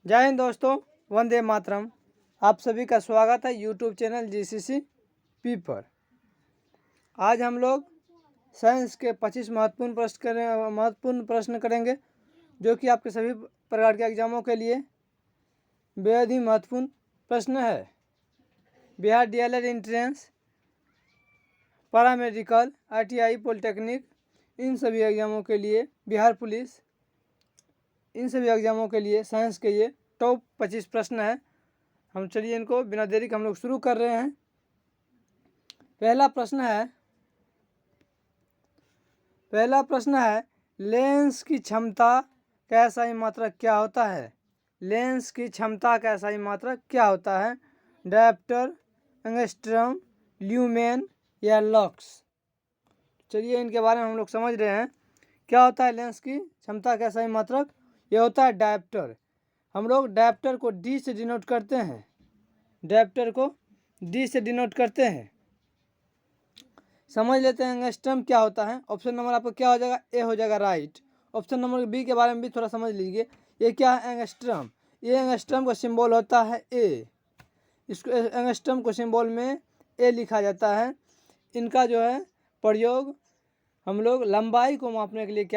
जय हिंद दोस्तों, वंदे मातरम। आप सभी का स्वागत है यूट्यूब चैनल जीसीसी पी पर। आज हम लोग साइंस के 25 महत्वपूर्ण प्रश्न करेंगे, जो कि आपके सभी प्रकार के एग्जामों के लिए बेहद ही महत्वपूर्ण प्रश्न है। Bihar DElEd entrance, paramedical, ITI, polytechnic, इन सभी एग्जामों के लिए, बिहार पुलिस, इन सभी एग्जामों के लिए साइंस के ये टॉप 25 प्रश्न है। हम चलिए इनको बिना देरी के हम लोग शुरू कर रहे हैं। पहला प्रश्न है लेंस की क्षमता का SI मात्रक क्या होता है? लेंस की क्षमता का SI मात्रक क्या होता है? डायप्टर, एंगस्ट्रम, ल्यूमेन या लक्स? चलिए इनके बारे में हम लोग समझ रहे हैं। क्या होता है लेंस की क्षमता का SI मात्रक? यह होता है डायप्टर। हम लोग डायप्टर को D से डिनोट करते हैं। डायप्टर को D से डिनोट करते हैं। समझ लेते हैं एंगस्ट्रम क्या होता है। ऑप्शन नंबर आपका क्या हो जाएगा? ए हो जाएगा राइट। ऑप्शन नंबर बी के बारे में भी थोड़ा समझ लीजिए। ये क्या है? एंगस्ट्रम। ये एंगस्ट्रम का सिंबल होता है ए। इसको एंगस्ट्रम को सिंबल में ए लिखा जाता है। इनका जो है प्रयोग हम लोग लंबाई को मापने के लिए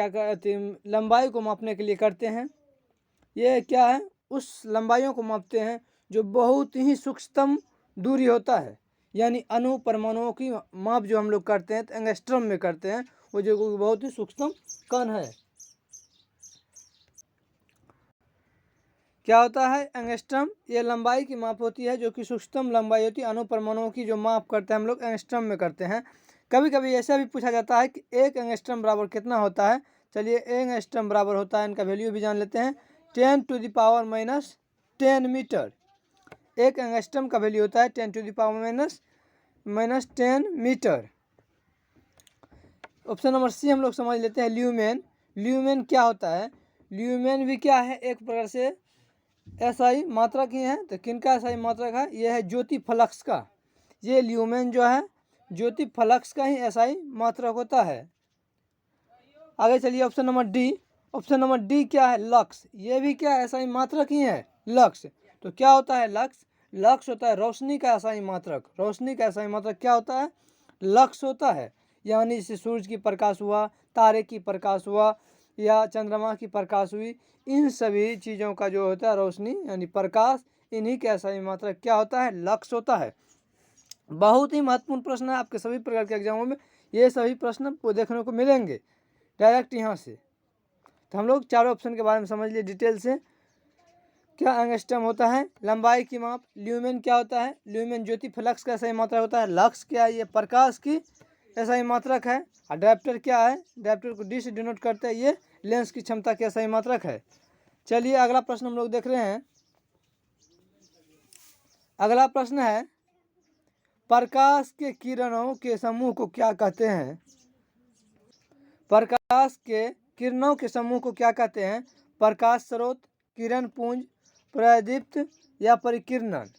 लंबाई को मापने के लिए करते हैं। ये क्या है? उस लंबाइयों को मापते हैं जो बहुत ही सूक्ष्मतम दूरी होता है, यानी अणु परमाणुओं की माप जो हम लोग करते हैं तो एंगस्ट्रम में करते हैं, वो जो बहुत ही सूक्ष्म कण है। क्या होता है एंगस्ट्रम? ये लंबाई की माप होती है जो कि सूक्ष्मतम लंबाई होती है। अणु परमाणुओं की जो माप करते हैं हम लोग एंगस्ट्रम में करते हैं। कभी कभी ऐसा भी पूछा जाता है कि एक एंगस्ट्रम बराबर कितना होता है। चलिए एक एंगस्ट्रम बराबर होता है, इनका वैल्यू भी जान लेते हैं, 10⁻⁻10 मीटर। एक एंगस्ट्रम का वैल्यू होता है 10⁻⁻10 मीटर। ऑप्शन नंबर सी हम लोग समझ लेते हैं, ल्यूमेन। ल्यूमेन क्या होता है? ल्यूमेन भी क्या है? एक प्रकार से SI मात्रक ही है। तो किनका SI मात्रक है? यह है ज्योति फ्लक्स का। ये ल्यूमेन जो है ज्योति फ्लक्स का ही SI मात्रक होता है। आगे चलिए option number D. Option number D क्या है? लक्स। ये भी क्या SI मात्रक ही है, लक्स। तो क्या होता है लक्स? लक्स होता है रोशनी का SI मात्रक। रोशनी का SI मात्रक क्या होता है? लक्स होता है। यानी जैसे सूरज की प्रकाश हुआ, तारे की प्रकाश हुआ, या चंद्रमा की प्रकाश हुई, इन सभी चीज़ों का जो होता है रोशनी यानी प्रकाश, इन्हीं के SI मात्रक क्या होता है? लक्स होता है। बहुत ही महत्वपूर्ण प्रश्न है। आपके सभी प्रकार के एग्जामों में ये सभी प्रश्न देखने को मिलेंगे डायरेक्ट यहाँ से। तो हम लोग चारों ऑप्शन के बारे में समझ लिए डिटेल से। क्या एंगस्ट्रम होता है? लंबाई की माप। ल्यूमेन क्या होता है? ल्यूमेन ज्योति फ्लक्स का SI मात्रक होता है। लक्स क्या है? ये प्रकाश की SI मात्रक है। और डायप्टर क्या है? डायप्टर को D से डिनोट करते हैं, ये लेंस की क्षमता की SI मात्रक है। चलिए अगला प्रश्न हम लोग देख रहे हैं। अगला प्रश्न है प्रकाश के किरणों के समूह को क्या कहते हैं? प्रकाश के किरणों के समूह को क्या कहते हैं? प्रकाश स्रोत, किरण पुंज, प्रदीप्त या परिकिरणन?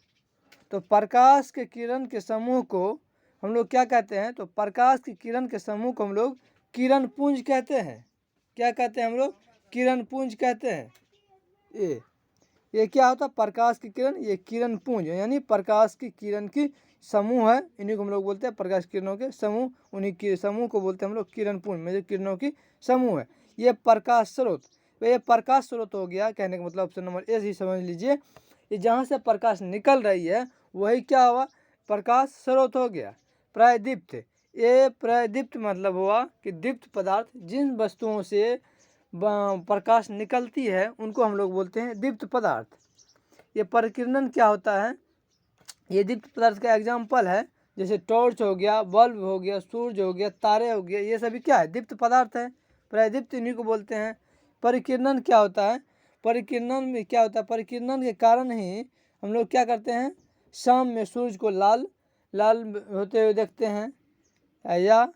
तो प्रकाश के किरण के समूह को हम लोग क्या कहते हैं? तो प्रकाश की किरण के समूह को हम लोग किरण पुंज कहते हैं। क्या कहते हैं हम लोग? किरण पुंज कहते हैं। ये क्या होता है? प्रकाश की किरण, ये किरण पुंज यानी प्रकाश की किरण की समूह है। इन्हीं को हम लोग बोलते हैं प्रकाश किरणों के समूह। उन्हीं के समूह को बोलते हैं हम लोग किरण पुंज, में जो किरणों की समूह है। ये प्रकाश स्रोत, तो ये प्रकाश स्रोत हो गया। कहने का मतलब ऑप्शन नंबर ए ही समझ लीजिए। ये जहाँ से प्रकाश निकल रही है वही क्या हुआ? प्रकाश स्रोत हो गया। प्रदीप्त, ये प्रदीप्त मतलब हुआ कि दीप्त पदार्थ, जिन वस्तुओं से प्रकाश निकलती है उनको हम लोग बोलते हैं दीप्त पदार्थ। ये परिकिरणन क्या होता है? ये दीप्त पदार्थ का एग्जाम्पल है, जैसे टॉर्च हो गया, बल्ब हो गया, सूरज हो गया, तारे हो गया, ये सभी क्या है? दीप्त पदार्थ है। प्रदीप्त इन्हीं को बोलते हैं। परिकिरणन क्या होता है? परिकिरणन में क्या होता है? परिकिरणन के कारण ही हम लोग क्या करते हैं? शाम में सूरज को लाल लाल होते हुए देखते हैं, या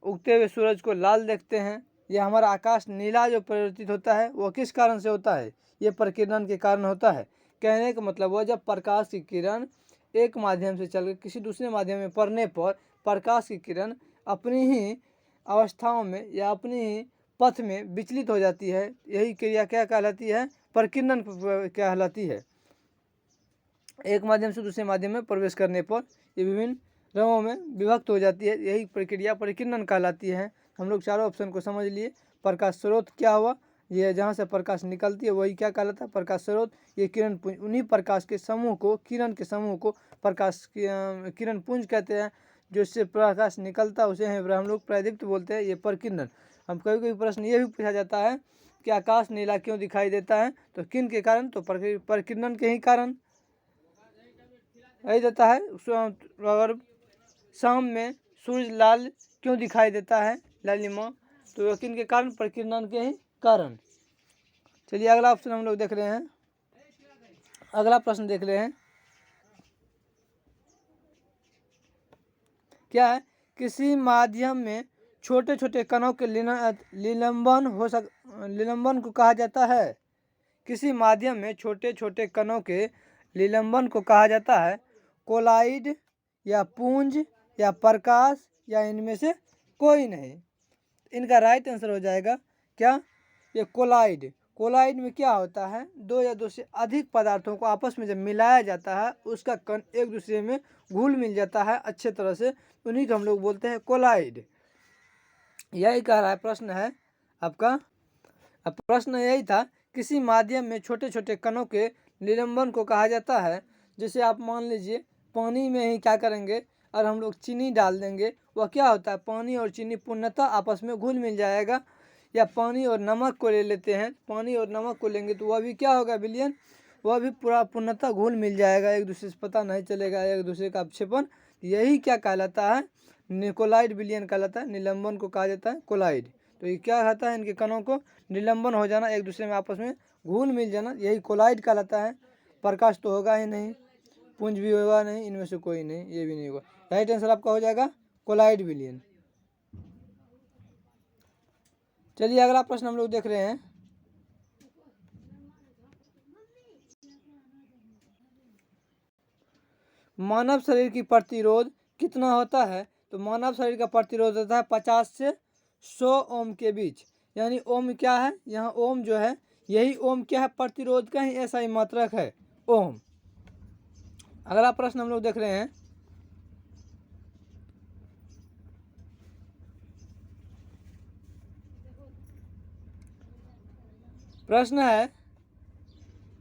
उगते हुए सूरज को लाल देखते हैं। यह हमारा आकाश नीला जो परिवर्तित होता है वो किस कारण से होता है? ये परिकिरणन के कारण होता है। कहने का मतलब वो जब प्रकाश की किरण एक माध्यम से चलकर किसी दूसरे माध्यम में पड़ने पर प्रकाश की किरण अपनी ही अवस्थाओं में या अपनी ही पथ में विचलित हो जाती है। यही क्रिया क्या कहलाती है? प्रकीर्णन कहलाती है। एक माध्यम से दूसरे माध्यम में प्रवेश करने पर ये विभिन्न रंगों में विभक्त हो जाती है, यही प्रक्रिया प्रकीर्णन कहलाती है। हम लोग चारों ऑप्शन को समझ लिए। प्रकाश स्रोत क्या हुआ, ये जहाँ से प्रकाश निकलती है वही क्या कहलाता है, प्रकाश स्रोत। ये किरण पुंज, उन्हीं प्रकाश के समूह को, किरण के समूह को प्रकाश किरण पुंज कहते हैं। जो इससे प्रकाश निकलता है उसे हम लोग प्रादीप्त बोलते हैं, ये प्रकीर्णन। हम कभी कभी प्रश्न ये भी पूछा जाता है कि आकाश नीला क्यों दिखाई देता है, तो किन के कारण, तो प्रकीर्णन के ही कारण यही देता है। अगर शाम में सूरज लाल क्यों दिखाई देता है, लालिमा, तो किन के कारण, प्रकीर्णन के ही कारण। चलिए अगला ऑप्शन हम लोग देख रहे हैं, अगला प्रश्न देख रहे हैं। क्या है, किसी माध्यम में छोटे छोटे कणों के निलंबन को कहा जाता है। किसी माध्यम में छोटे छोटे कणों के निलंबन को कहा जाता है कोलाइड या पुंज या प्रकाश या इनमें से कोई नहीं। इनका राइट आंसर हो जाएगा क्या, ये कोलाइड। कोलाइड में क्या होता है, दो या दो से अधिक पदार्थों को आपस में जब मिलाया जाता है उसका कण एक दूसरे में घुल मिल जाता है अच्छे तरह से, उन्हीं को हम लोग बोलते हैं कोलाइड। यही कह रहा है प्रश्न है आपका। अब प्रश्न यही था, किसी माध्यम में छोटे छोटे कणों के निलंबन को कहा जाता है। जैसे आप मान लीजिए पानी में ही क्या करेंगे और हम लोग चीनी डाल देंगे, वह क्या होता है, पानी और चीनी पूर्णतः आपस में घुल मिल जाएगा। या पानी और नमक को ले लेते हैं, पानी और नमक को लेंगे तो वह भी क्या होगा विलयन, वह भी पूरा पूर्णतः घुल मिल जाएगा, एक दूसरे से पता नहीं चलेगा एक दूसरे का अपक्षेपण। यही क्या कहलाता है, निकोलाइड विलयन कहलाता है। निलंबन को कहा जाता है कोलाइड। तो ये क्या कहता है, इनके कणों को निलंबन हो जाना, एक दूसरे में आपस में घुल मिल जाना, यही कोलाइड कहलाता है। प्रकाश तो होगा ही नहीं, पुंज भी होगा नहीं, इनमें से कोई नहीं, ये भी नहीं होगा। राइट आंसर आपका हो जाएगा कोलाइड विलयन। चलिए अगला प्रश्न हम लोग देख रहे हैं। मानव शरीर की प्रतिरोध कितना होता है, तो मानव शरीर का प्रतिरोध होता है 50 से 100 ओम के बीच। यानी ओम क्या है, यहाँ ओम जो है यही ओम क्या है, प्रतिरोध का ही ऐसा ही मात्रक है ओम। अगला प्रश्न हम लोग देख रहे हैं। प्रश्न है,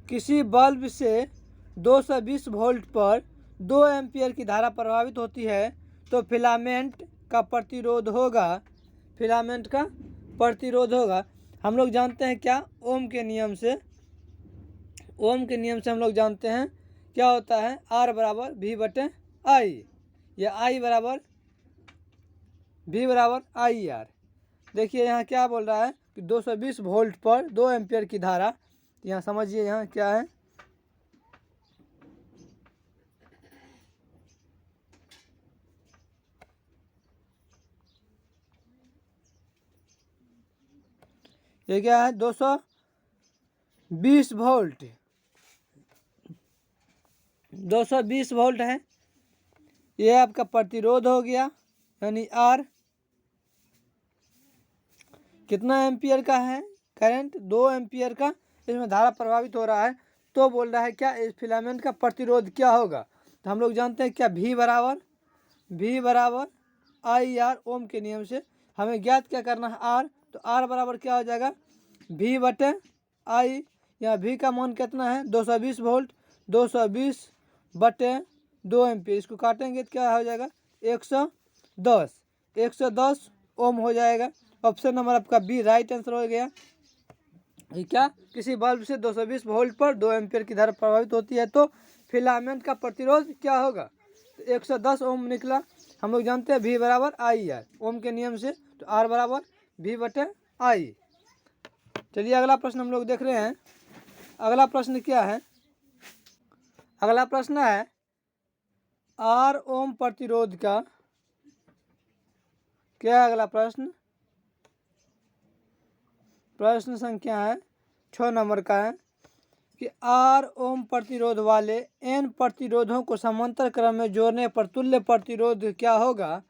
किसी बल्ब से 220 वोल्ट पर 2 एम्पियर की धारा प्रभावित होती है तो फिलामेंट का प्रतिरोध होगा, फिलामेंट का प्रतिरोध होगा। हम लोग जानते हैं क्या, ओम के नियम से, ओम के नियम से हम लोग जानते हैं क्या होता है, R बराबर V बटे आई, या I बराबर V बराबर आई आर। देखिए यहाँ क्या बोल रहा है कि 220 वोल्ट पर 2 एम्पियर की धारा, यहाँ समझिए यहाँ क्या है, ये क्या है 220 वोल्ट, 220 वोल्ट है, ये आपका प्रतिरोध हो गया यानी R। कितना एम्पियर का है करंट, 2 एम्पियर का, इसमें धारा प्रभावित हो रहा है, तो बोल रहा है क्या इस फिलामेंट का प्रतिरोध क्या होगा। तो हम लोग जानते हैं क्या, V बराबर आई आर, ओम के नियम से हमें ज्ञात क्या करना है R, तो R बराबर क्या हो जाएगा V बटे आई। यहाँ V का मान कितना है 220 वोल्ट, 220 बटे 2 एम्पियर, इसको काटेंगे तो क्या हो जाएगा 110 ओम हो जाएगा। ऑप्शन नंबर आपका बी राइट आंसर हो गया। ये क्या, किसी बल्ब से 220 वोल्ट पर 2 एम्पियर की धारा प्रभावित होती है तो फिलामेंट का प्रतिरोध क्या होगा, तो 110 ओम निकला। हम लोग जानते हैं V बराबर आई आर, ओम के नियम से, तो R बराबर V बटे आई। चलिए अगला प्रश्न हम लोग देख रहे हैं। अगला प्रश्न क्या है, अगला प्रश्न है R ओम प्रतिरोध का, क्या है अगला प्रश्न, प्रश्न संख्या है 6 नंबर का है कि R ओम प्रतिरोध वाले n प्रतिरोधों को समांतर क्रम में जोड़ने पर तुल्य प्रतिरोध क्या होगा।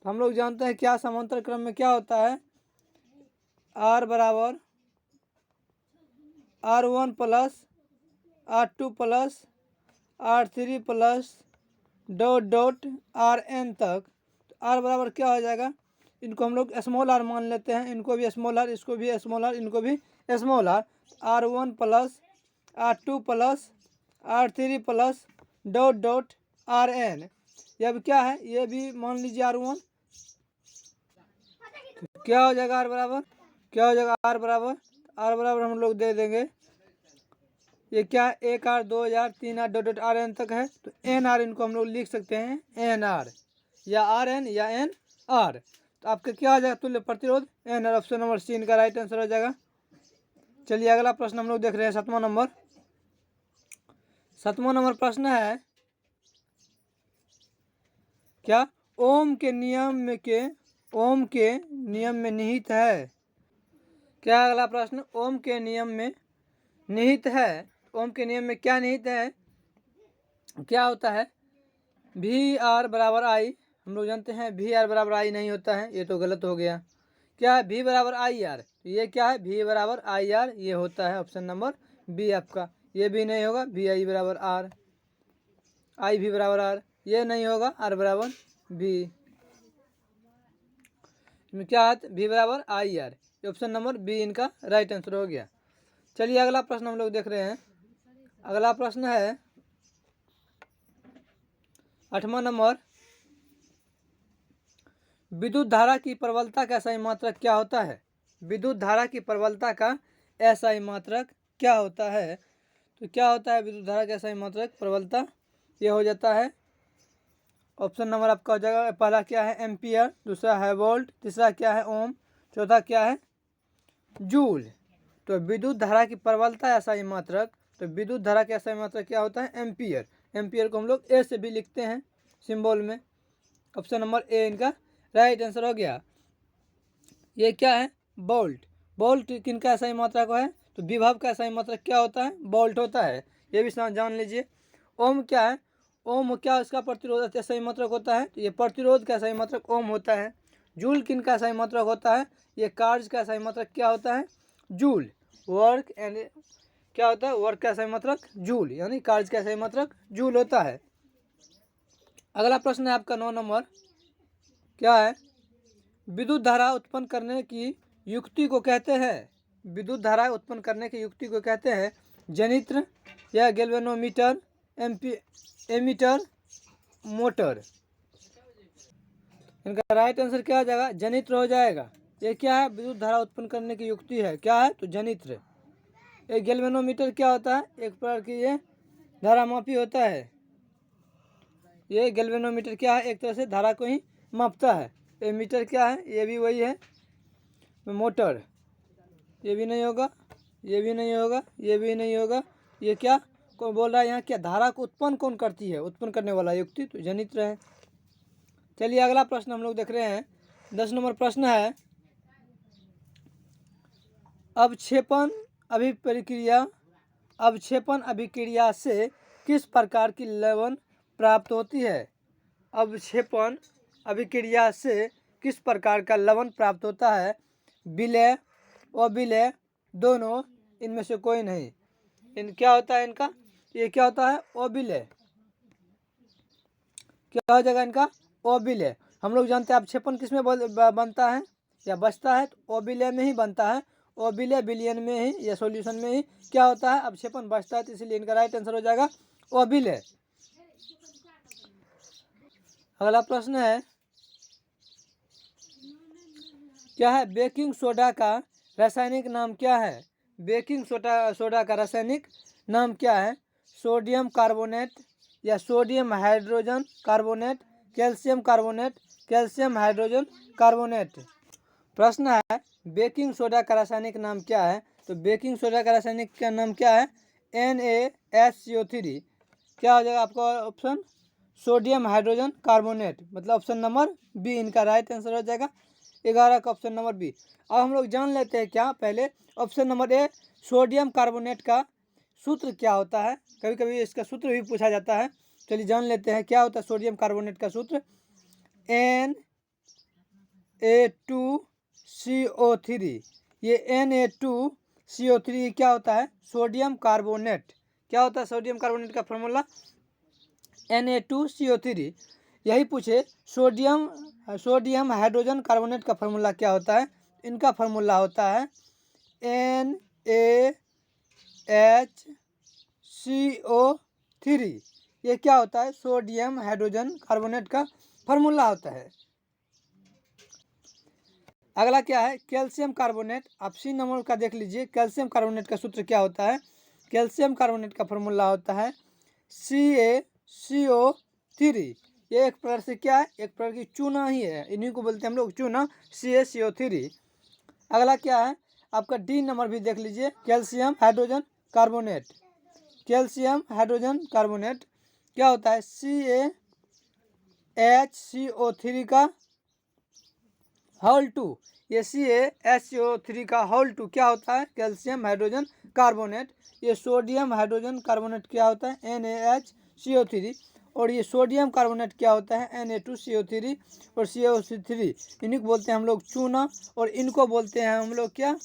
तो हम लोग जानते हैं क्या समांतर क्रम में क्या होता है, R बराबर R1 plus R2 plus R3 plus dot dot Rn तक। तो R बराबर क्या हो जाएगा, इनको हम लोग स्मॉल r मान लेते हैं, इनको भी स्मॉल r, इसको भी स्मॉल r, इनको भी small r। R1 plus R2 plus R3 plus dot dot Rn। ये अब क्या है, ये भी मान लीजिए R1। तो क्या हो जाएगा R बराबर, क्या हो जाएगा R बराबर, R बराबर हम लोग दे देंगे, ये क्या है 1 R 2 R 3 R dot dot Rn तक है। तो NR इनको हम लोग लिख सकते हैं NR, या Rn या NR। तो आपका क्या हो जाएगा तुल्य प्रतिरोध NR। ऑप्शन नंबर सी इनका राइट आंसर हो जाएगा। चलिए अगला प्रश्न हम लोग देख रहे हैं, 7वां नंबर। 7वां नंबर प्रश्न है क्या, ओम के नियम में निहित है। क्या अगला प्रश्न, ओम के नियम में निहित है। ओम के नियम में क्या निहित है, क्या होता है, VR बराबर I। हम लोग जानते हैं VR बराबर I नहीं होता है, ये तो गलत हो गया। क्या है, V बराबर IR। तो ये क्या है, V बराबर IR ये होता है। ऑप्शन नंबर बी आपका, ये भी नहीं होगा, VI बराबर R, I भी बराबर R, ये नहीं होगा, R बराबर V। इसमें क्या है, V बराबर IR। ऑप्शन नंबर बी इनका राइट आंसर हो गया। चलिए अगला प्रश्न हम लोग देख रहे हैं। अगला प्रश्न है 8वां नंबर, विद्युत धारा की प्रबलता का SI मात्रक क्या होता है। विद्युत धारा की प्रबलता का SI मात्रक क्या होता है। तो क्या होता है विद्युत धारा का SI मात्रक प्रबलता, ये हो जाता है। ऑप्शन नंबर आपका हो जाएगा, पहला क्या है एम्पियर, दूसरा है वोल्ट, तीसरा क्या है ओम, चौथा क्या है जूल। तो विद्युत धारा की प्रबलता SI मात्रक, तो विद्युत धारा का SI मात्रक क्या होता है एम्पियर। एम्पियर को हम लोग ए से भी लिखते हैं सिंबल में। ऑप्शन नंबर ए इनका राइट आंसर हो गया। ये क्या है वोल्ट। वोल्ट किनका SI मात्रक है, तो विभव का SI मात्रक क्या होता है वोल्ट होता है, ये भी जान लीजिए। ओम क्या है, ओम क्या इसका प्रतिरोध SI मात्रक होता है, तो ये प्रतिरोध का SI मात्रक ओम होता है। जूल किनका SI मात्रक होता है, ये कार्य का SI मात्रक क्या होता है जूल। वर्क एंड क्या होता है, वर्क का SI मात्रक जूल, यानी कार्य का SI मात्रक जूल होता है। अगला प्रश्न है आपका 9 नंबर, क्या है, विद्युत धारा उत्पन्न करने की युक्ति को कहते हैं। विद्युत धारा उत्पन्न करने की युक्ति को कहते हैं जनित्र या गैल्वेनोमीटर, एमीटर, मोटर। इनका राइट आंसर क्या हो जाएगा, जनित्र हो जाएगा। ये क्या है, विद्युत धारा उत्पन्न करने की युक्ति है, क्या है तो जनित्र। एक गैल्वेनोमीटर क्या होता है, एक प्रकार की ये धारामापी होता है। ये गैल्वेनोमीटर क्या है, एक तरह से धारा को ही मापता है। एमीटर क्या है, ये भी वही है। मोटर ये भी नहीं होगा, ये भी नहीं होगा, ये भी नहीं होगा। ये क्या कौन बोल रहा है यहाँ, क्या धारा को उत्पन्न कौन करती है, उत्पन्न करने वाला युक्ति तो जनित्र है। चलिए अगला प्रश्न हम लोग देख रहे हैं, 10 नंबर प्रश्न है, अवक्षेपण अभिक्रिया से किस प्रकार की लवण प्राप्त होती है। अवक्षेपण अभिक्रिया से किस प्रकार का लवण प्राप्त होता है, विलय, अविलय, दोनों, इनमें से कोई नहीं। इन क्या होता है इनका, ये क्या होता है अविलय। क्या हो जाएगा इनका अविलय। हम लोग जानते हैं अवक्षेपण किस में बनता है या बचता है, तो अविलय में ही बनता है। अविलय विलयन में ही या सॉल्यूशन में ही क्या होता है अवक्षेपण बचता है, तो इसलिए इनका राइट आंसर हो जाएगा अविलय। अगला प्रश्न है, क्या है, बेकिंग सोडा का रासायनिक नाम क्या है। बेकिंग सोडा का रासायनिक नाम क्या है, सोडियम कार्बोनेट या sodium hydrogen carbonate, calcium carbonate, calcium hydrogen carbonate. प्रश्न है बेकिंग सोडा का रासायनिक नाम क्या है, तो बेकिंग सोडा का रासायनिक का नाम क्या है NaSCO3। क्या हो जाएगा आपका ऑप्शन, सोडियम हाइड्रोजन कार्बोनेट, मतलब ऑप्शन नंबर बी इनका राइट आंसर हो जाएगा। 11 का ऑप्शन नंबर बी। अब हम लोग जान लेते हैं क्या, पहले option number A sodium carbonate का सूत्र क्या होता है, कभी कभी इसका सूत्र भी पूछा जाता है। चलिए जान लेते हैं क्या होता है सोडियम कार्बोनेट का सूत्र, Na2CO3। ये Na2 CO3 क्या होता है? Sodium carbonate. क्या होता है सोडियम कार्बोनेट का फॉर्मूला? Na2CO3। यही पूछे सोडियम हाइड्रोजन कार्बोनेट का फॉर्मूला क्या होता है? इनका फॉर्मूला होता है NaHCO3। ये क्या होता है? सोडियम हाइड्रोजन कार्बोनेट का फॉर्मूला होता है। अगला क्या है? Calcium carbonate. आप सी नंबर का देख लीजिए। कैल्शियम कार्बोनेट का सूत्र क्या होता है? कैल्शियम कार्बोनेट का फॉर्मूला होता है CaCO3। ये एक प्रकार से क्या है? एक प्रकार की चूना ही है, इन्हीं को बोलते हैं हम लोग चूना, CaCO3। अगला क्या है? आपका डी नंबर भी देख लीजिए। Calcium hydrogen carbonate. Calcium hydrogen carbonate क्या होता है? CaHCO3 का होल 2। ये CaHCO3 का होल 2 क्या होता है? Calcium hydrogen carbonate. ये सोडियम हाइड्रोजन कार्बोनेट क्या होता है? NaHCO3। और ये सोडियम कार्बोनेट क्या होता है? Na2CO3 और CO3। इन्हीं को बोलते हैं हम लोग चूना, और इनको बोलते हैं हम लोग क्या?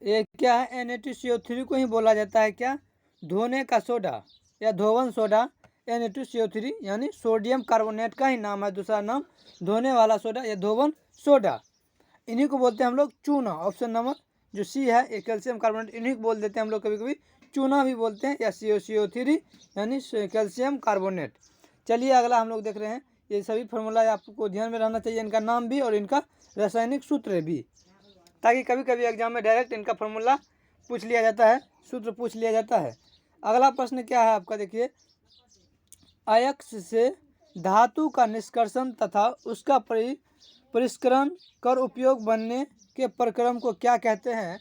ये क्या है? Na2CO3 को ही बोला जाता है क्या? धोने का सोडा या धोवन सोडा। Na2CO3 यानी सोडियम कार्बोनेट का ही नाम है, दूसरा नाम धोने वाला सोडा या धोवन सोडा। इन्हीं को बोलते हैं हम लोग चूना। ऑप्शन नंबर जो सी है ये कैल्शियम कार्बोनेट, इन्हीं को बोल देते हैं हम लोग कभी कभी चूना भी बोलते हैं, या CO3 यानी कैल्शियम कार्बोनेट। चलिए अगला हम लोग देख रहे हैं। ये सभी फार्मूला आपको ध्यान में रहना चाहिए, इनका नाम भी और इनका रासायनिक सूत्र भी, ताकि कभी कभी एग्जाम में डायरेक्ट इनका फार्मूला पूछ लिया जाता है, सूत्र पूछ लिया जाता है। अगला प्रश्न क्या है आपका? देखिए, अयस्क से धातु का निष्कर्षण तथा उसका परिष्करण कर उपयोग बनने के प्रक्रम को क्या कहते हैं?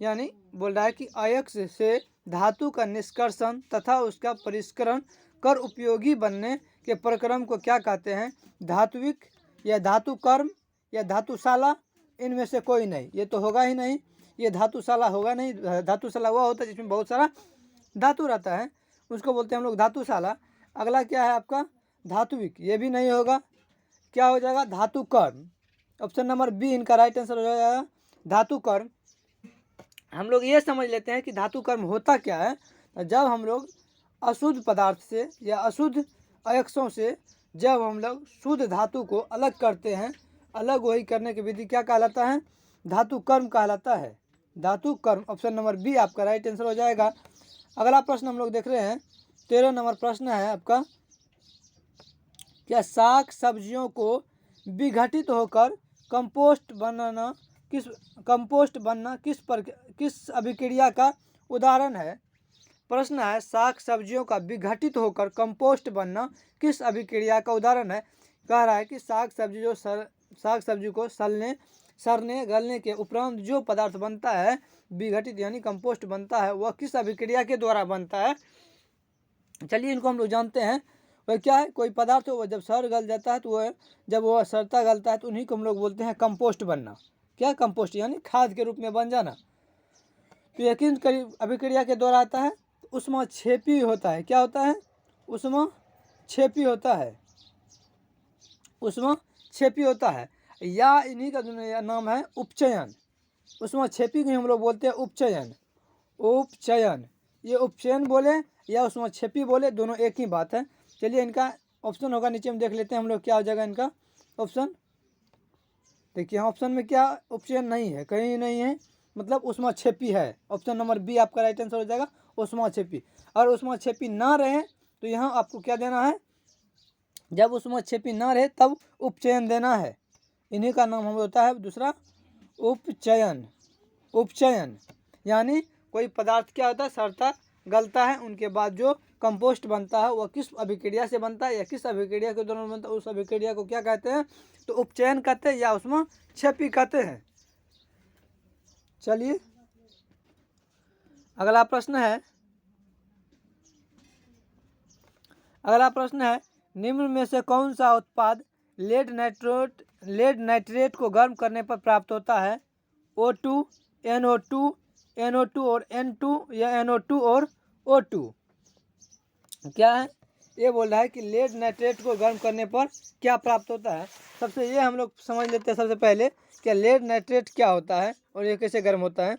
यानी बोल रहा है कि अयस्क से धातु का निष्कर्षण तथा उसका परिष्करण कर उपयोगी बनने के प्रक्रम को क्या कहते हैं? धात्विक या धातु कर्म या धातुशाला? इनमें से कोई नहीं, ये तो होगा ही नहीं। ये धातुशाला होगा नहीं। धातुशाला वह होता है जिसमें बहुत सारा धातु रहता है, उसको बोलते हैं हम लोग धातुशाला। अगला क्या है आपका? धात्विक, ये भी नहीं होगा। क्या हो जाएगा? धातु कर्म। ऑप्शन नंबर बी इनका राइट आंसर हो जाएगा, धातु कर्म। हम लोग ये समझ लेते हैं कि धातु कर्म होता क्या है। जब हम लोग अशुद्ध पदार्थ से या अशुद्ध अयस्कों से जब हम लोग शुद्ध धातु को अलग करते हैं, अलग वही करने की विधि क्या कहलाता है? धातु कर्म कहलाता है, धातु कर्म। ऑप्शन नंबर बी आपका राइट आंसर हो जाएगा। अगला प्रश्न हम लोग देख रहे हैं, 13 नंबर प्रश्न है आपका। क्या साग सब्जियों को विघटित होकर कंपोस्ट बनना किस अभिक्रिया का उदाहरण है? प्रश्न है, साग सब्जियों का विघटित होकर कंपोस्ट बनना किस अभिक्रिया का उदाहरण है? कह रहा है कि साग सब्जी को सड़ने गलने के उपरांत जो पदार्थ बनता है, विघटित यानी कंपोस्ट बनता है, वह किस अभिक्रिया के द्वारा बनता है? चलिए इनको हम लोग जानते हैं। वह क्या है? कोई पदार्थ वह जब सड़ गल जाता है तो वह जब वह सड़ता गलता है तो उन्हीं को हम लोग बोलते हैं कंपोस्ट बनना। क्या? कंपोस्ट यानी खाद के रूप में बन जाना। तो यकीन करीब अभिक्रिया के द्वारा आता है। उसमें छेपी होता है। क्या होता है? उसमें छेपी होता है, उसमें छेपी होता है, या इन्हीं का नाम है उपचयन। उसमें छेपी को हम लोग बोलते हैं उपचयन। उपचयन, ये उपचयन बोले या उसमें छेपी बोले, दोनों एक ही बात है। चलिए इनका ऑप्शन होगा नीचे में देख लेते हैं हम लोग, क्या हो जाएगा इनका ऑप्शन। देखिए ऑप्शन में क्या उपचयन नहीं है, कहीं नहीं है, मतलब उसमें छेपी है। ऑप्शन नंबर बी आपका राइट आंसर हो जाएगा, उसमें छेपी। और उसमें छेपी ना रहे तो यहाँ आपको क्या देना है? जब उसमें छेपी ना रहे तब उपचयन देना है। इन्हीं का नाम हम होता है दूसरा उपचयन। उपचयन यानी कोई पदार्थ क्या होता है? सड़ता गलता है, उनके बाद जो कंपोस्ट बनता है वह किस अभिक्रिया से बनता है या किस अभिक्रिया के दौरान बनता है, उस अभिक्रिया को क्या कहते हैं? तो उपचयन कहते हैं या उसमें छेपी कहते हैं। चलिए अगला प्रश्न है, निम्न में से कौन सा उत्पाद लेड नाइट्रेट को गर्म करने पर प्राप्त होता है? O2, NO2 और N2 या NO2 और O2? क्या है? ये बोल रहा है कि लेड नाइट्रेट को गर्म करने पर क्या प्राप्त होता है। सबसे ये हम लोग समझ लेते हैं सबसे पहले कि लेड नाइट्रेट क्या होता है और ये कैसे गर्म होता है।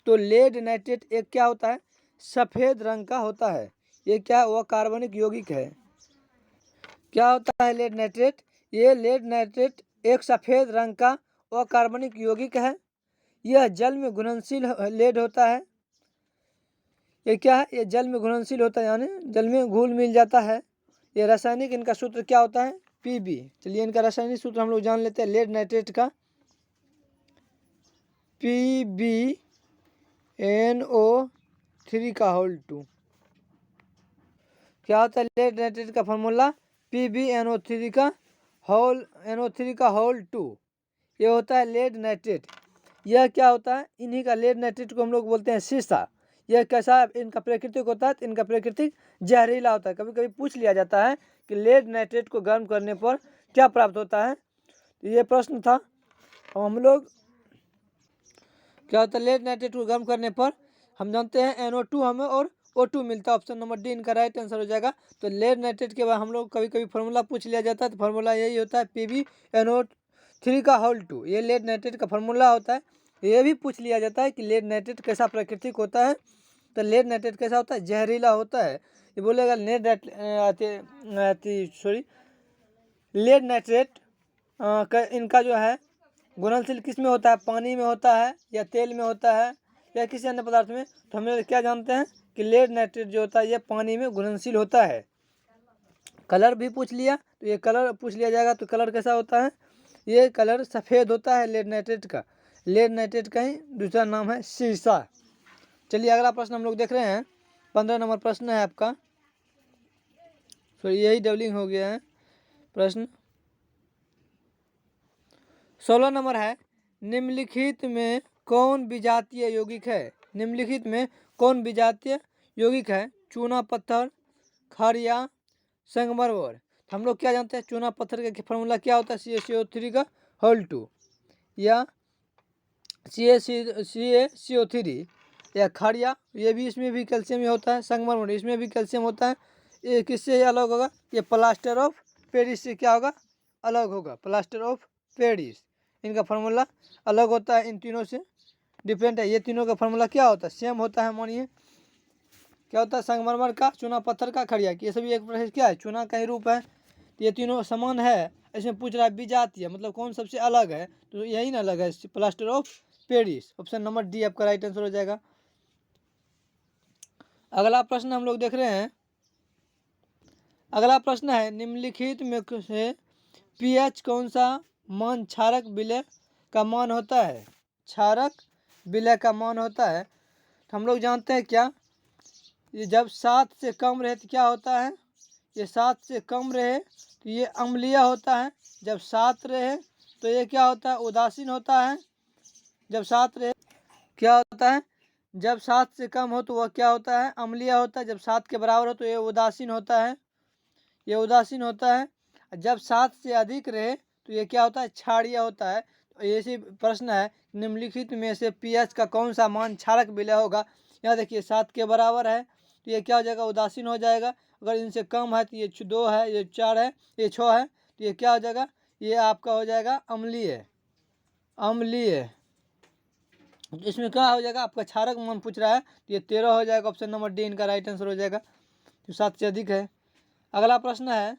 तो लेड नाइट्रेट एक क्या होता है, सफ़ेद रंग का होता है। ये क्या, वह कार्बनिक यौगिक है। क्या होता है लेड नाइट्रेट, ये लेड नाइट्रेट एक सफ़ेद रंग का अकार्बनिक यौगिक है। यह जल में घुलनशील लेड होता है। ये क्या है, ये जल में घुलनशील होता है, यानी जल में घुल मिल जाता है। ये रासायनिक इनका सूत्र क्या होता है, Pb। चलिए इनका रासायनिक सूत्र हम लोग जान लेते हैं लेड नाइट्रेट का। PbNO3 का होल 2। क्या होता है लेड नाइट्रेट का फॉर्मूला, PbNO3 का होल 2। ये होता है लेड नाइट्रेट। यह क्या होता है, इन्हीं का लेड नाइट्रेट को हम लोग बोलते हैं सीसा। यह कैसा इनका प्राकृतिक होता है, इनका प्राकृतिक जहरीला होता है। कभी कभी पूछ लिया जाता है कि लेड नाइट्रेट को गर्म करने पर क्या प्राप्त होता है, तो ये प्रश्न था। हम लोग क्या होता है लेड नाइट्रेट को गर्म करने पर हम जानते हैं NO2 हमें और O2 मिलता है। ऑप्शन नंबर डी इनका राइट आंसर हो जाएगा। तो लेड नाइट्रेट के बाद हम लोग कभी कभी फार्मूला पूछ लिया जाता है, तो फार्मूला यही होता है PbNO3 का होल 2। ये लेड नाइट्रेट का फार्मूला होता है। ये भी पूछ लिया जाता है कि लेड नाइट्रेट कैसा प्राकृतिक होता है, तो लेड नाइट्रेट कैसा होता है, जहरीला होता है। ये बोलेगा लेड नाइट्रेट इनका जो है घुलनशील किस में होता है, पानी में होता है या तेल में होता है या किसी अन्य पदार्थ में। तो हम लोग क्या जानते हैं कि लेड नाइट्रेट जो होता है ये पानी में घुलनशील होता है। कलर भी पूछ लिया, तो ये कलर पूछ लिया जाएगा, तो कलर कैसा होता है, ये कलर सफ़ेद होता है लेड नाइट्रेट का। लेड नाइट्रेट का ही दूसरा नाम है सीसा। चलिए अगला प्रश्न हम लोग देख रहे हैं, 15 नंबर प्रश्न है आपका। तो यही डबलिंग हो गया है प्रश्न। 16 नंबर है, निम्नलिखित में कौन विजातीय यौगिक है। निम्नलिखित में कौन विजातीय यौगिक है, चूना पत्थर, खारिया, संगमरमर। हम लोग क्या जानते हैं, चूना पत्थर का फॉर्मूला क्या होता है, CaCO3 का होल 2 या CaCO3 या खारिया, ये भी इसमें भी कैल्शियम ही होता है। संगमरमर इसमें भी कैल्शियम होता है। ये किससे अलग होगा, ये प्लास्टर ऑफ पेरिस से क्या होगा, अलग होगा। प्लास्टर ऑफ पेरिस इनका फार्मूला अलग होता है, इन तीनों से डिफरेंट है। ये तीनों का फार्मूला क्या होता है, सेम होता है। मानिए क्या होता है, संगमरमर का, चूना पत्थर का, खड़िया की, ये सभी एक प्रकार क्या है, चूना का ही रूप है। तो ये तीनों समान है। इसमें पूछ रहा है विजातीय मतलब कौन सबसे अलग है, तो यही ना अलग है, plaster of Paris. Option number D आपका राइट आंसर हो जाएगा। अगला प्रश्न हम लोग देख रहे हैं। अगला प्रश्न है, निम्नलिखित में से pH कौन सा मान क्षारक विलय का मान होता है। क्षारक विलय का मान होता है, तो हम लोग जानते हैं क्या, ये जब 7 से कम रहे तो क्या होता है, ये 7 से कम रहे तो ये अम्लीय होता है। जब 7 रहे तो ये क्या होता है, उदासीन होता है। जब 7 रहे क्या होता है, जब 7 से कम हो तो वह क्या होता है, अम्लीय होता है। जब 7 के बराबर हो तो ये उदासीन होता है, ये उदासीन होता है। जब 7 से अधिक रहे तो ये क्या होता है, क्षारीय होता है। तो ऐसे प्रश्न है, निम्नलिखित में से pH का कौन सा मान क्षारक विलय होगा। यहाँ देखिए 7 के बराबर है तो ये क्या हो जाएगा, उदासीन हो जाएगा। अगर इनसे कम है तो ये 2 है, ये 4 है, ये 6 है, तो ये क्या हो जाएगा, ये आपका हो जाएगा अम्लीय। अम्लीय इसमें क्या हो जाएगा, आपका क्षारक मान पूछ रहा है, तो ये 13 हो जाएगा। ऑप्शन नंबर डी इनका राइट आंसर हो जाएगा, तो 7 से अधिक है। अगला प्रश्न है,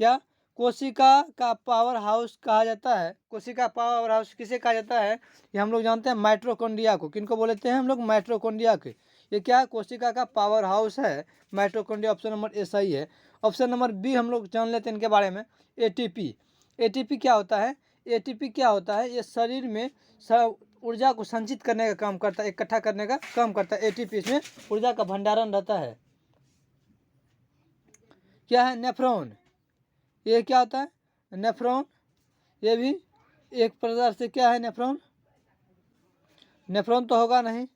क्या कोशिका का पावर हाउस कहा जाता है। कोशिका पावर हाउस किसे कहा जाता है, ये हम लोग जानते हैं माइटोकॉन्ड्रिया को। किनको बोलते हैं हम लोग, माइटोकॉन्ड्रिया के। ये क्या है, कोशिका का पावर हाउस है माइटोकॉन्ड्रिया। ऑप्शन नंबर ए सही है। ऑप्शन नंबर बी हम लोग जान लेते हैं इनके बारे में, ATP। ATP क्या होता है, ATP क्या होता है, ये शरीर में ऊर्जा को संचित करने का काम करता है, इकट्ठा करने का काम करता है। ATP इसमें ऊर्जा का भंडारण रहता है। क्या है, नेफ्रॉन। ये क्या होता है, नेफ्रॉन। ये भी एक प्रकार से क्या है, नेफ्रॉन। नेफ्रॉन तो होगा नहीं,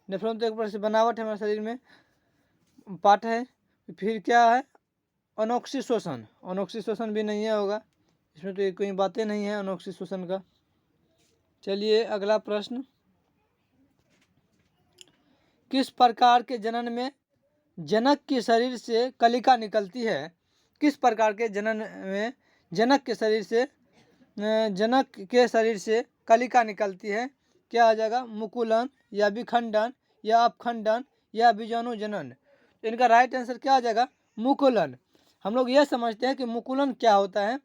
नेफ्रॉन तो एक प्रकार से बनावट है हमारे शरीर में, पार्ट है। फिर क्या है, अनोक्सी शोषण। अनोक्सी शोषण भी नहीं है, होगा इसमें, तो कोई बातें नहीं है अनोक्सी शोषण का। चलिए अगला प्रश्न, किस प्रकार के जनन में जनक के शरीर से कलिका निकलती है, किस प्रकार के जनन में जनक के शरीर से कलिका निकलती है? क्या आ जाएगा? मुकुलन या विखंडन या अपखंडन या बीजाणु जनन। तो इनका राइट आंसर क्या आ जाएगा? मुकुलन। हम लोग ये समझते हैं कि मुकुलन क्या होता है।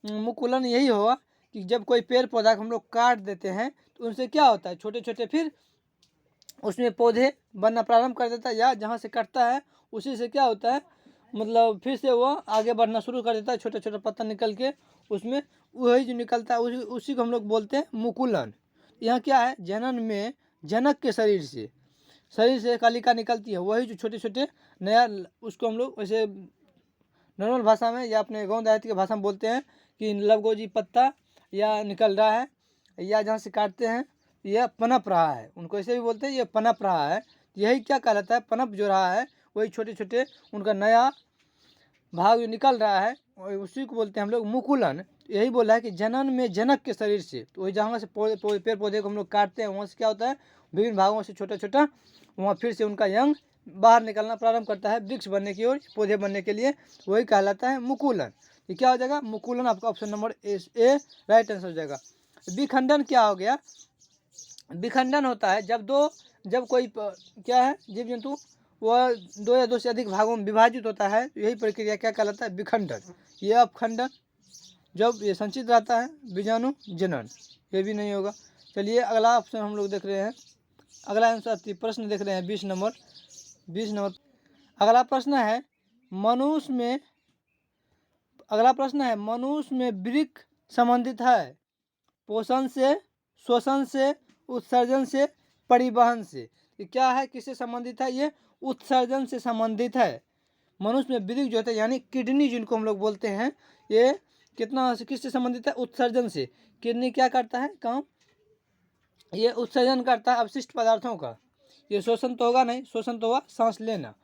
मुकुलन यही होगा कि जब कोई पेड़ पौधा को हम लोग काट देते हैं तो उनसे क्या होता है, छोटे छोटे फिर उसमें पौधे बनना प्रारंभ कर देता है, या जहाँ से कटता है उसी से क्या होता है, मतलब फिर से वो आगे बढ़ना शुरू कर देता है, छोटा छोटा पत्ता निकल के उसमें वही जो निकलता है उसी को हम लोग बोलते हैं मुकुलन। यहाँ क्या है, जनन में जनक के शरीर से कलिका निकलती है, वही जो छोटे छोटे नया, उसको हम लोग वैसे नॉर्मल भाषा में या अपने गाँव देहात की भाषा में बोलते हैं कि लवगोजी पत्ता या निकल रहा है, या जहाँ से काटते हैं यह पनप रहा है, उनको ऐसे भी बोलते हैं ये पनप रहा है। यही क्या कहलाता है, पनप जो रहा है वही छोटे छोटे उनका नया भाग जो निकल रहा है उसी को बोलते हैं हम लोग मुकुलन। यही बोला है कि जनन में जनक के शरीर से, तो वही जहाँ से पेड़ पौधे को हम लोग काटते हैं वहाँ से क्या होता है, विभिन्न भागों से छोटा छोटा वहाँ फिर से उनका यंग बाहर निकलना प्रारंभ करता है वृक्ष बनने की ओर, पौधे बनने के लिए, वही कहलाता है मुकुलन। ये क्या हो जाएगा? मुकुलन। आपका option number A right answer हो जाएगा। विखंडन क्या हो गया? विखंडन होता है जब कोई क्या है, जीव जंतु वह 2 या 2 से अधिक भागों में विभाजित होता है, यही प्रक्रिया क्या कहलाता है? विखंडन। ये अपखंडन जब ये संचित रहता है, बीजाणु जनन, ये भी नहीं होगा। चलिए अगला ऑप्शन हम लोग देख रहे हैं, अगला आंसर प्रश्न देख रहे हैं 20 नंबर। अगला प्रश्न है मनुष्य में वृक्क संबंधित है पोषण से, श्वसन से, उत्सर्जन से, परिवहन से। ये क्या है, किससे संबंधित है? ये उत्सर्जन से संबंधित है। मनुष्य में वृक्क जो होता है यानी किडनी जिनको हम लोग बोलते हैं, ये किससे संबंधित है? उत्सर्जन से। किडनी क्या करता है काम? ये उत्सर्जन करता है अवशिष्ट पदार्थों का। ये शोषण तो होगा नहीं, शोषण तो होगा सांस लेना।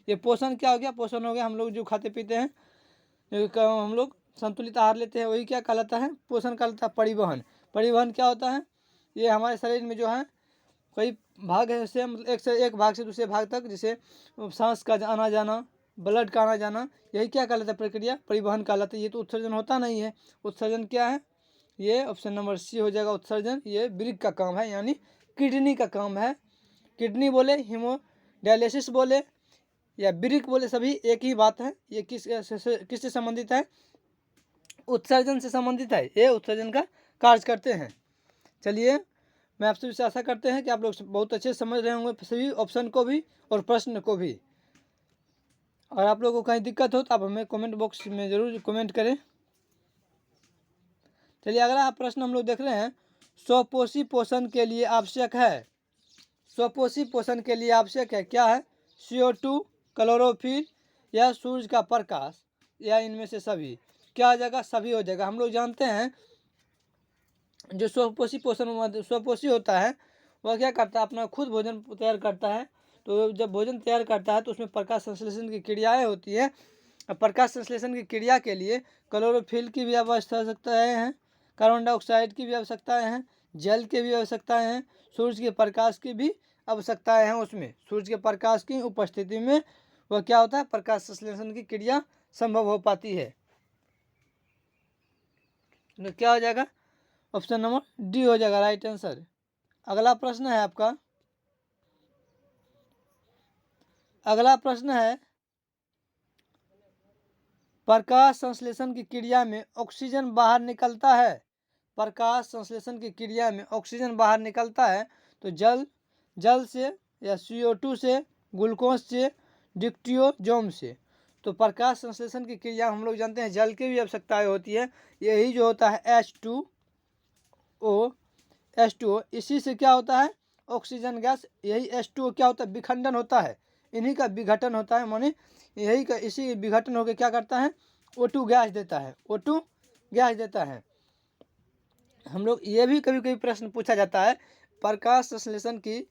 ये पोषण क्या हो गया? पोषण हो गया हम लोग जो खाते पीते हैं, हम लोग संतुलित आहार लेते हैं, वही क्या कहलाता है? पोषण कहलाता है। परिवहन क्या होता है? ये हमारे शरीर में जो है कई भाग है, उससे एक भाग से दूसरे भाग तक, जैसे सांस का आना जाना, ब्लड का आना जाना, यही क्या कहलाता है? प्रक्रिया परिवहन कहलाता है। ये तो उत्सर्जन होता नहीं है। उत्सर्जन क्या है? ये ऑप्शन नंबर सी हो जाएगा उत्सर्जन। ये वृक्क का काम है यानी किडनी का काम है। किडनी बोले, हीमोडायलिसिस बोले या वृक्क बोले, सभी एक ही बात है। ये किससे संबंधित है? उत्सर्जन से संबंधित है। ये उत्सर्जन का कार्य करते हैं। चलिए मैं आपसे विशेष आशा करते हैं कि आप लोग बहुत अच्छे समझ रहे होंगे सभी ऑप्शन को भी और प्रश्न को भी। और आप लोगों को कहीं दिक्कत हो तो आप हमें कमेंट बॉक्स में ज़रूर कमेंट करें। चलिए अगला प्रश्न हम लोग देख रहे हैं, स्वपोषी पोषण के लिए आवश्यक है। स्वपोषी पोषण के लिए आवश्यक है क्या है? CO2, क्लोरोफिल या सूर्य का प्रकाश, या इनमें से सभी। क्या आ जाएगा? सभी हो जाएगा। हम लोग जानते हैं जो स्वपोषी होता है वह क्या करता है? अपना खुद भोजन तैयार करता है। तो जब भोजन तैयार करता है तो उसमें प्रकाश संश्लेषण की क्रियाएँ होती है। प्रकाश संश्लेषण की क्रिया के लिए क्लोरोफिल की भी आवश्यकताएँ हैं, कार्बन डाइऑक्साइड की भी आवश्यकताएँ हैं, जल की भी आवश्यकताएँ हैं, सूर्य के प्रकाश की भी आवश्यकताएँ हैं। उसमें सूर्य के प्रकाश की उपस्थिति में वह क्या होता है? प्रकाश संश्लेषण की क्रिया संभव हो पाती है। तो क्या हो जाएगा? ऑप्शन नंबर डी हो जाएगा राइट आंसर। अगला प्रश्न है आपका, अगला प्रश्न है, प्रकाश संश्लेषण की क्रिया में ऑक्सीजन बाहर निकलता है। प्रकाश संश्लेषण की क्रिया में ऑक्सीजन बाहर निकलता है तो जल से या CO2 से, ग्लूकोज से, डिक्टियोजोम से। तो प्रकाश संश्लेषण की क्रिया हम लोग जानते हैं जल की भी आवश्यकताएँ होती है। यही जो होता है H2O, इसी से क्या होता है? Oxygen gas. यही H2O क्या होता है? विखंडन होता है, इन्हीं का विघटन होता है, माने यही का इसी विघटन होकर क्या करता है? O2 गैस देता है। O2 गैस देता है। हम लोग ये भी कभी कभी प्रश्न पूछा जाता है, प्रकाश संश्लेषण की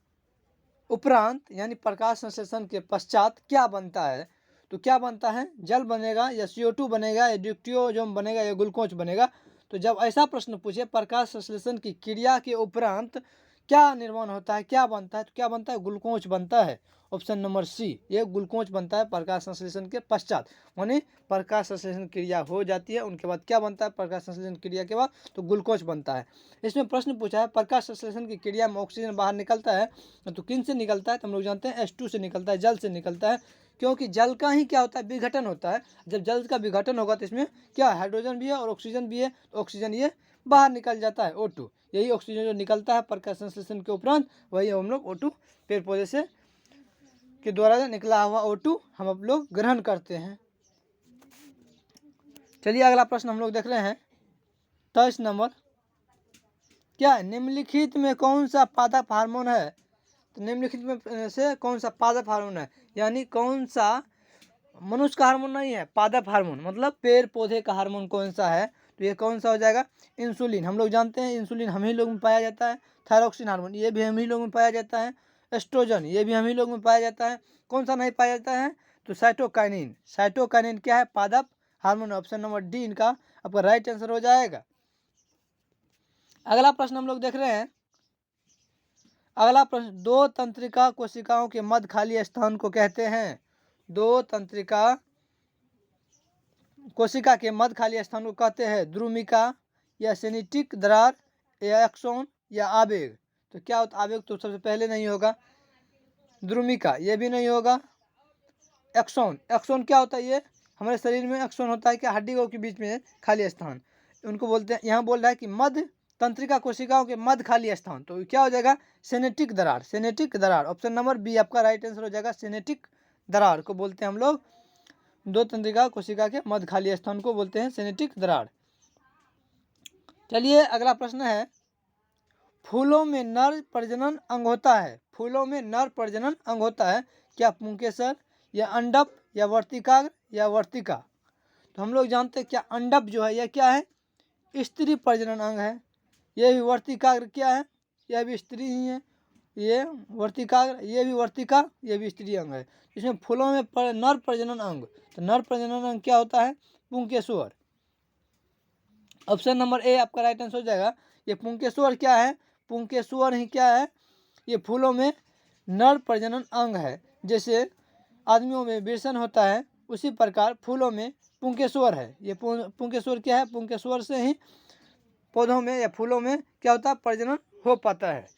उपरांत यानी प्रकाश संश्लेषण के पश्चात क्या बनता है? तो क्या बनता है? जल बनेगा या CO2 बनेगा या डिक्टियोजोम बनेगा या ग्लूकोज बनेगा। तो जब ऐसा प्रश्न पूछे प्रकाश संश्लेषण की क्रिया के उपरांत क्या निर्माण होता है, क्या बनता है, तो क्या बनता है, ग्लूकोज बनता है। ऑप्शन नंबर सी, ये ग्लूकोज बनता है प्रकाश संश्लेषण के पश्चात, यानी प्रकाश संश्लेषण क्रिया हो जाती है, उनके बाद क्या बनता है, प्रकाश संश्लेषण क्रिया के बाद तो ग्लूकोज बनता है। इसमें प्रश्न पूछा है प्रकाश संश्लेषण की क्रिया में ऑक्सीजन बाहर निकलता है, तो किन से निकलता है, तो हम लोग जानते हैं H2 से निकलता है, जल से निकलता है, क्योंकि जल का ही क्या होता है, विघटन होता है। जब जल का विघटन होगा तो इसमें क्या हाइड्रोजन भी है और ऑक्सीजन भी है, तो ऑक्सीजन ये बाहर निकल जाता है O2, यही ऑक्सीजन जो निकलता है प्रकाश संश्लेषण के उपरांत, वही हम लोग O2 पेड़ पौधे से के द्वारा निकला हुआ O2 हम लोग ग्रहण करते हैं। चलिए अगला प्रश्न हम लोग देख रहे हैं 23 नंबर, क्या निम्नलिखित में कौन सा पादप हार्मोन है, तो निम्नलिखित में से कौन सा पादप हार्मोन है, यानी कौन सा मनुष्य का हार्मोन नहीं है, पादप हार्मोन मतलब पेड़ पौधे का हार्मोन कौन सा है, तो ये कौन सा हो जाएगा, इंसुलिन। हम लोग जानते हैं इंसुलिन हम ही लोग में पाया जाता है। थायरोक्सिन हार्मोन ये भी हम ही लोग में पाया जाता है। एस्ट्रोजन ये भी हम ही लोग में पाया जाता है। कौन सा नहीं पाया जाता है, तो साइटोकाइनिन। साइटोकाइनिन क्या है, पादप हार्मोन। ऑप्शन नंबर डी इनका आपका राइट आंसर हो जाएगा। अगला प्रश्न हम लोग देख रहे हैं, अगला प्रश्न, दो तंत्रिका कोशिकाओं के मध्य खाली स्थान को कहते हैं। दो तंत्रिका कोशिका के मध्य खाली स्थान को कहते हैं द्रुमिका या सिनेटिक दरार या एक्सोन या आवेग। तो क्या होता, आवेग तो सबसे पहले नहीं होगा, द्रुमिका ये भी नहीं होगा, एक्सोन, एक्सोन क्या होता है, ये हमारे शरीर में एक्सोन होता है क्या, हड्डी के बीच में खाली स्थान, उनको बोलते हैं। यहाँ बोल रहा है कि मध्य तंत्रिका कोशिकाओं के मध्य खाली स्थान, तो क्या हो जाएगा, सिनेटिक दरार। सिनेटिक दरार ऑप्शन नंबर बी आपका राइट आंसर हो जाएगा। सिनेटिक दरार को बोलते हैं हम लोग, दो तंत्रिका कोशिका के मध्य खाली स्थान को बोलते हैं सिनेटिक दरार। चलिए अगला प्रश्न है, फूलों में नर प्रजनन अंग होता है। फूलों में नर प्रजनन अंग होता है, क्या पुंकेसर या अंडप या वर्तिकाग्र या वर्तिका। तो हम लोग जानते हैं क्या अंडप जो है यह क्या है, स्त्री प्रजनन अंग है। यह भी वर्तिकाग्र क्या है, यह भी स्त्री ही है। ये वर्तिकाग्र, ये भी वर्तिका, ये भी स्त्री अंग है। इसमें फूलों में नर प्रजनन अंग, तो नर प्रजनन अंग क्या होता है, पुंकेश्वर। ऑप्शन नंबर ए आपका राइट आंसर हो जाएगा। ये पुंकेश्वर क्या है, पुंकेश्वर ही क्या है, ये फूलों में नर प्रजनन अंग है। जैसे आदमियों में विरसन होता है, उसी प्रकार फूलों में पुंकेश्वर है। ये पुंकेश्वर क्या है, पुंकेश्वर से ही पौधों में या फूलों में क्या होता है, प्रजनन हो पाता है।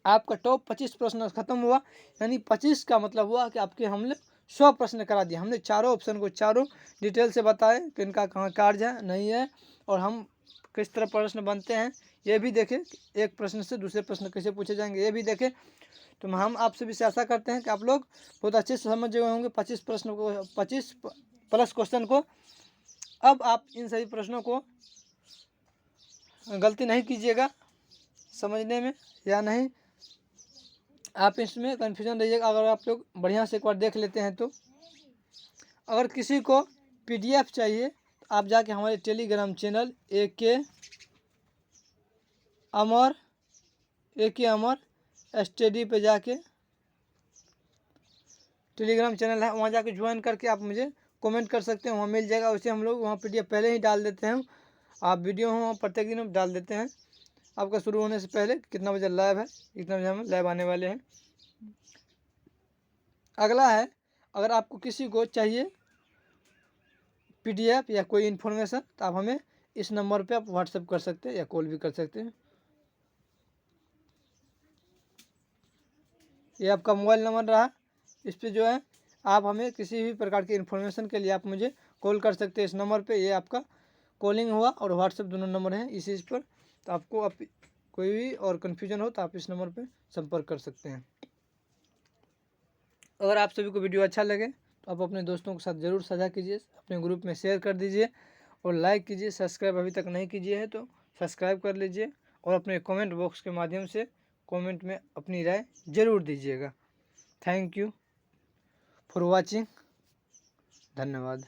आपका टॉप 25 प्रश्न खत्म हुआ, यानी 25 का मतलब हुआ कि आपके हमने 100 प्रश्न करा दिए। हमने चारों ऑप्शन को चारों डिटेल से बताए कि इनका कहाँ कार्य है नहीं है, और हम किस तरह प्रश्न बनते हैं ये भी देखें, एक प्रश्न से दूसरे प्रश्न कैसे पूछे जाएंगे ये भी देखें। तो हम आपसे भी आशा करते हैं कि आप लोग बहुत अच्छे से समझ गए होंगे 25 प्रश्न को, 25 प्लस क्वेश्चन को। अब आप इन सभी प्रश्नों को गलती नहीं कीजिएगा समझने में, या नहीं आप इसमें कन्फ्यूजन रहिएगा। अगर आप लोग बढ़िया से एक बार देख लेते हैं तो, अगर किसी को PDF चाहिए तो आप जाके हमारे टेलीग्राम चैनल AK अमर स्टडी पे जाके टेलीग्राम चैनल है, वहाँ जाके ज्वाइन करके आप मुझे कमेंट कर सकते हैं, वहाँ मिल जाएगा। उसे हम लोग वहाँ PDF पहले ही डाल देते हैं, आप वीडियो हम प्रत्येक दिन डाल देते हैं आपका शुरू होने से पहले, कितना बजे लाइव है, कितना बजे हम लाइव आने वाले हैं। अगला है, अगर आपको किसी को चाहिए PDF या कोई इन्फॉर्मेशन तो आप हमें इस नंबर पे आप व्हाट्सएप कर सकते हैं या कॉल भी कर सकते हैं। ये आपका मोबाइल नंबर रहा, इस पे जो है आप हमें किसी भी प्रकार की इन्फॉर्मेशन के लिए आप मुझे कॉल कर सकते हैं इस नंबर पे। ये आपका कॉलिंग हुआ और व्हाट्सएप दोनों नंबर हैं इसी पर, तो आपको आप कोई भी और कन्फ्यूजन हो तो आप इस नंबर पे संपर्क कर सकते हैं। अगर आप सभी को वीडियो अच्छा लगे तो आप अपने दोस्तों के साथ ज़रूर साझा कीजिए, अपने ग्रुप में शेयर कर दीजिए और लाइक कीजिए। सब्सक्राइब अभी तक नहीं कीजिए है तो सब्सक्राइब कर लीजिए, और अपने कमेंट बॉक्स के माध्यम से कमेंट में अपनी राय ज़रूर दीजिएगा। थैंक यू फॉर वॉचिंग, धन्यवाद।